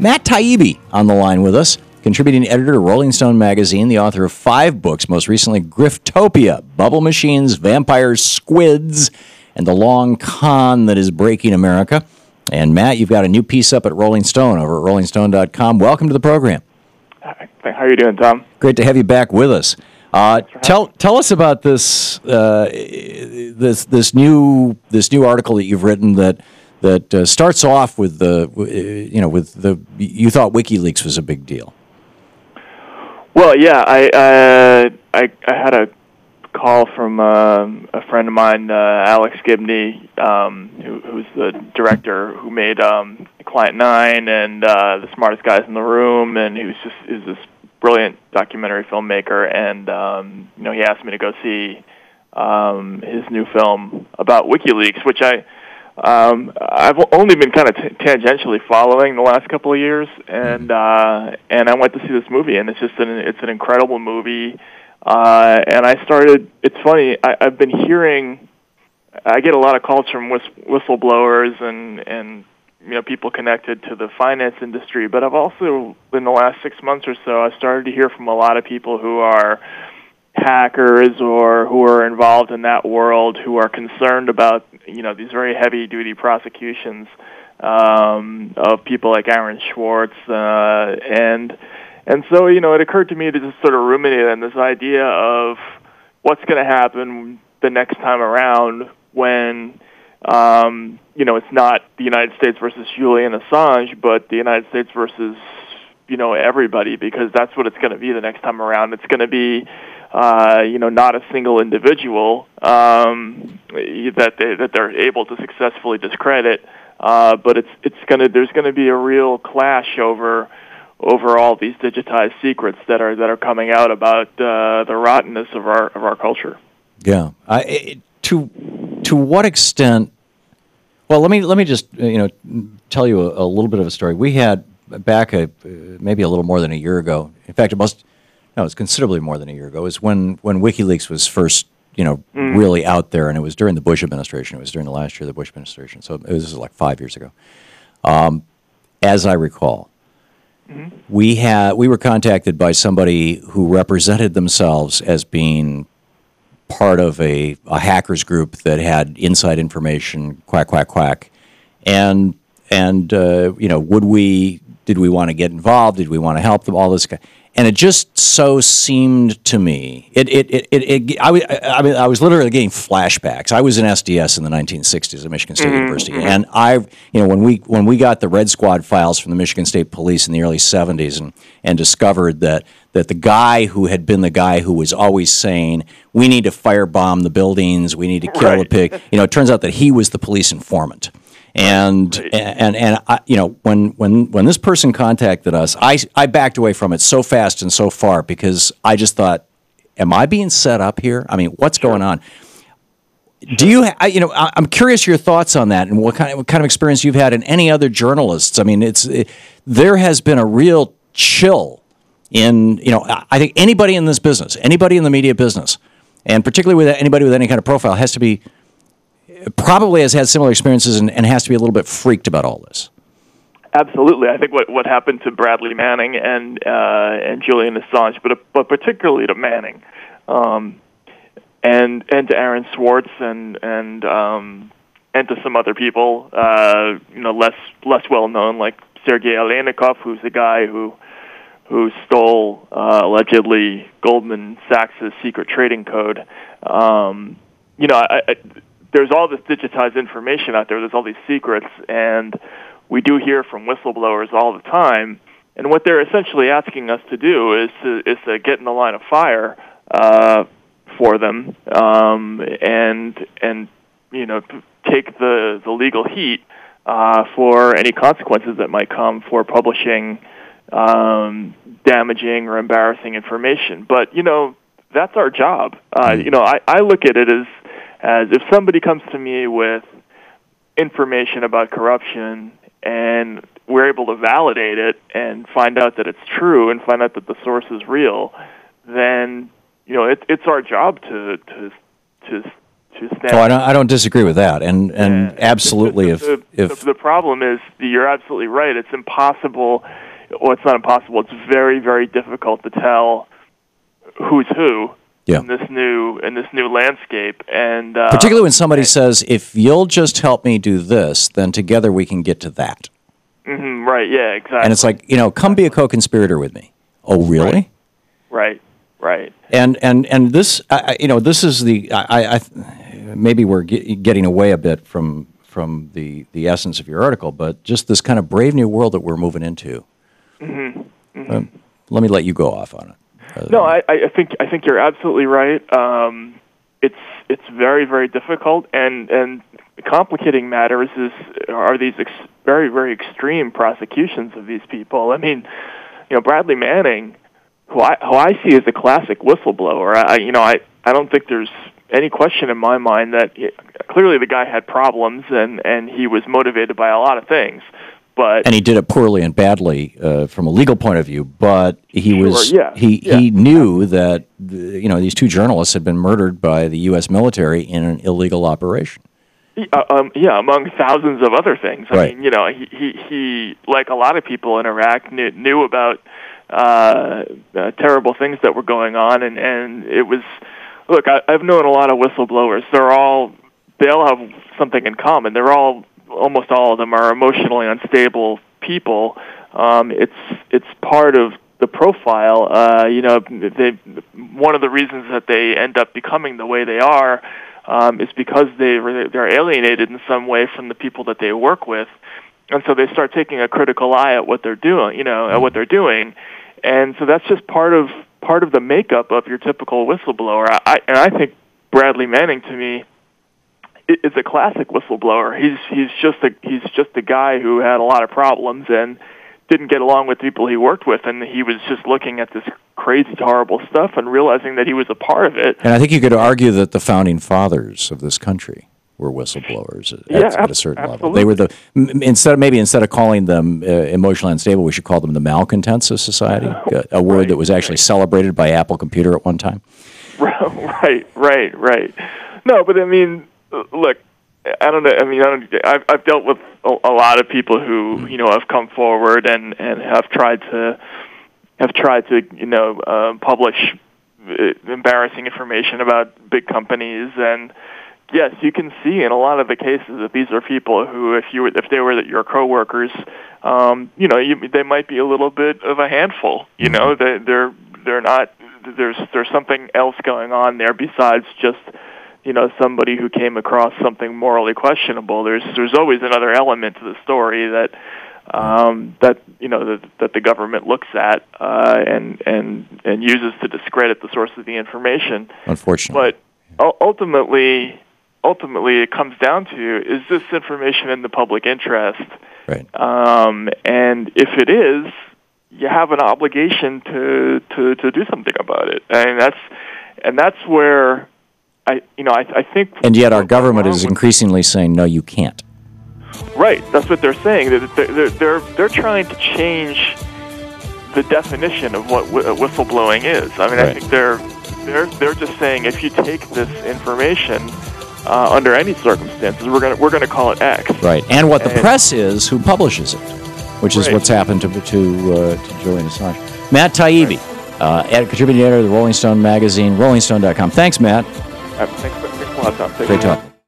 Matt Taibbi on the line with us, contributing editor to Rolling Stone magazine, the author of 5 books, most recently Griftopia, Bubble Machines, Vampires, Squids, and the Long Con that is breaking America. And Matt, you've got a new piece up at Rolling Stone over at rollingstone.com. Welcome to the program. How are you doing, Tom? Great to have you back with us. Tell us about this this new article that you've written that starts off with you thought WikiLeaks was a big deal. Well, yeah, I had a call from a friend of mine, Alex Gibney, who's the director who made Client 9 and The Smartest Guys in the Room, and he was this brilliant documentary filmmaker, and he asked me to go see his new film about WikiLeaks, which I've only been kind of tangentially following the last couple of years, and I went to see this movie, and it's an incredible movie. And it's funny, I've been hearing, I get a lot of calls from whistleblowers and people connected to the finance industry, but I've also, in the last 6 months or so, I've started to hear from a lot of people who are hackers or who are involved in that world, who are concerned about, these very heavy-duty prosecutions of people like Aaron Swartz, and so, it occurred to me to just sort of ruminate on this idea of what's going to happen the next time around when, it's not the United States versus Julian Assange, but the United States versus, everybody, because that's what it's going to be the next time around. It's going to be, not a single individual that they're able to successfully discredit, but there's going to be a real clash over all these digitized secrets that are coming out about the rottenness of our culture. Yeah. To what extent? Well, let me just tell you a little bit of a story. We had back maybe a little more than a year ago. In fact, it's considerably more than a year ago. Is when WikiLeaks was first really out there, and it was during the Bush administration. It was during the last year of the Bush administration. So it was like 5 years ago, as I recall. We were contacted by somebody who represented themselves as being part of a hackers group that had inside information, quack, and did we want to get involved? Did we want to help them? All this kind. And it just so seemed to me, I was literally getting flashbacks. I was in SDS in the 1960s at Michigan State University, and when we got the Red Squad files from the Michigan State Police in the early 70s and discovered that the guy who had been the guy who was always saying, we need to firebomb the buildings, we need to kill the pig, it turns out that he was the police informant. And when this person contacted us, I backed away from it so fast and so far because I just thought, am I being set up here? I mean, what's going on? Do you? I'm curious your thoughts on that and what kind of experience you've had, and any other journalists. I mean, there has been a real chill in I think anybody in this business, anybody in the media business, and particularly with anybody with any kind of profile, has to be. Probably has had similar experiences and has to be a little bit freaked about all this. Absolutely, I think what happened to Bradley Manning and Julian Assange, but particularly to Manning, and to Aaron Swartz and to some other people, less well known, like Sergei Aleynikov, who's the guy who stole allegedly Goldman Sachs' secret trading code. There's all this digitized information out there. There's all these secrets, and we do hear from whistleblowers all the time. And what they're essentially asking us to do is to get in the line of fire for them, and take the legal heat for any consequences that might come for publishing damaging or embarrassing information. But that's our job. I look at it as if somebody comes to me with information about corruption and we're able to validate it and find out that it's true and find out that the source is real, then it's our job to stand. Oh, I don't disagree with that, and absolutely, the problem is, you're absolutely right. It's impossible. Well, it's not impossible. It's very, very difficult to tell who's who in this new landscape, and particularly when somebody says, "If you'll just help me do this, then together we can get to that." Mm-hmm, right. Yeah. Exactly. And it's like, come be a co-conspirator with me. Oh, really? Right. And this, this is I maybe we're getting away a bit from the essence of your article, but just this kind of brave new world that we're moving into. Let me let you go off on it. No, I think you're absolutely right. It's very, very difficult, and complicating matters are these very, very extreme prosecutions of these people. I mean, Bradley Manning, who I see as a classic whistleblower. I don't think there's any question in my mind that clearly the guy had problems, and he was motivated by a lot of things. And he did it poorly and badly from a legal point of view. But he he knew that these two journalists had been murdered by the U.S. military in an illegal operation. Among thousands of other things. Right. I mean, he like a lot of people in Iraq knew about terrible things that were going on, and it was. Look, I've known a lot of whistleblowers. They all have something in common. Almost all of them are emotionally unstable people. It's part of the profile. One of the reasons that they end up becoming the way they are is because they're alienated in some way from the people that they work with, and so they start taking a critical eye at what they're doing, and so that's just part of the makeup of your typical whistleblower. I think Bradley Manning, to me, is a classic whistleblower. He's just a guy who had a lot of problems and didn't get along with people he worked with, and he was just looking at this crazy, horrible stuff and realizing that he was a part of it. And I think you could argue that the founding fathers of this country were whistleblowers at a certain level. They were instead of calling them emotionally unstable, we should call them the malcontents of society, a word that was actually celebrated by Apple Computer at one time. Right. No, but I mean, look, I don't know. I mean, I've dealt with a lot of people who have come forward and have tried to publish embarrassing information about big companies, and yes, you can see in a lot of the cases that these are people who, if they were your coworkers, they might be a little bit of a handful. They're not. There's something else going on there besides just somebody who came across something morally questionable. There's always another element to the story that the government looks at and uses to discredit the source of the information. Unfortunately, but ultimately it comes down to, is this information in the public interest? Right. And if it is, you have an obligation to do something about it. And that's where I think. And yet our government is increasingly saying, no, you can't. Right. That's what they're saying. They're trying to change the definition of what whistleblowing is. I mean, I think they're just saying, if you take this information under any circumstances, we're gonna call it X. Right. And what the press is, who publishes it, which is what's happened to Julian Assange. Matt Taibbi, contributing editor of the Rolling Stone magazine, rollingstone.com. Thanks, Matt. Thanks a lot, Tom. Great talk.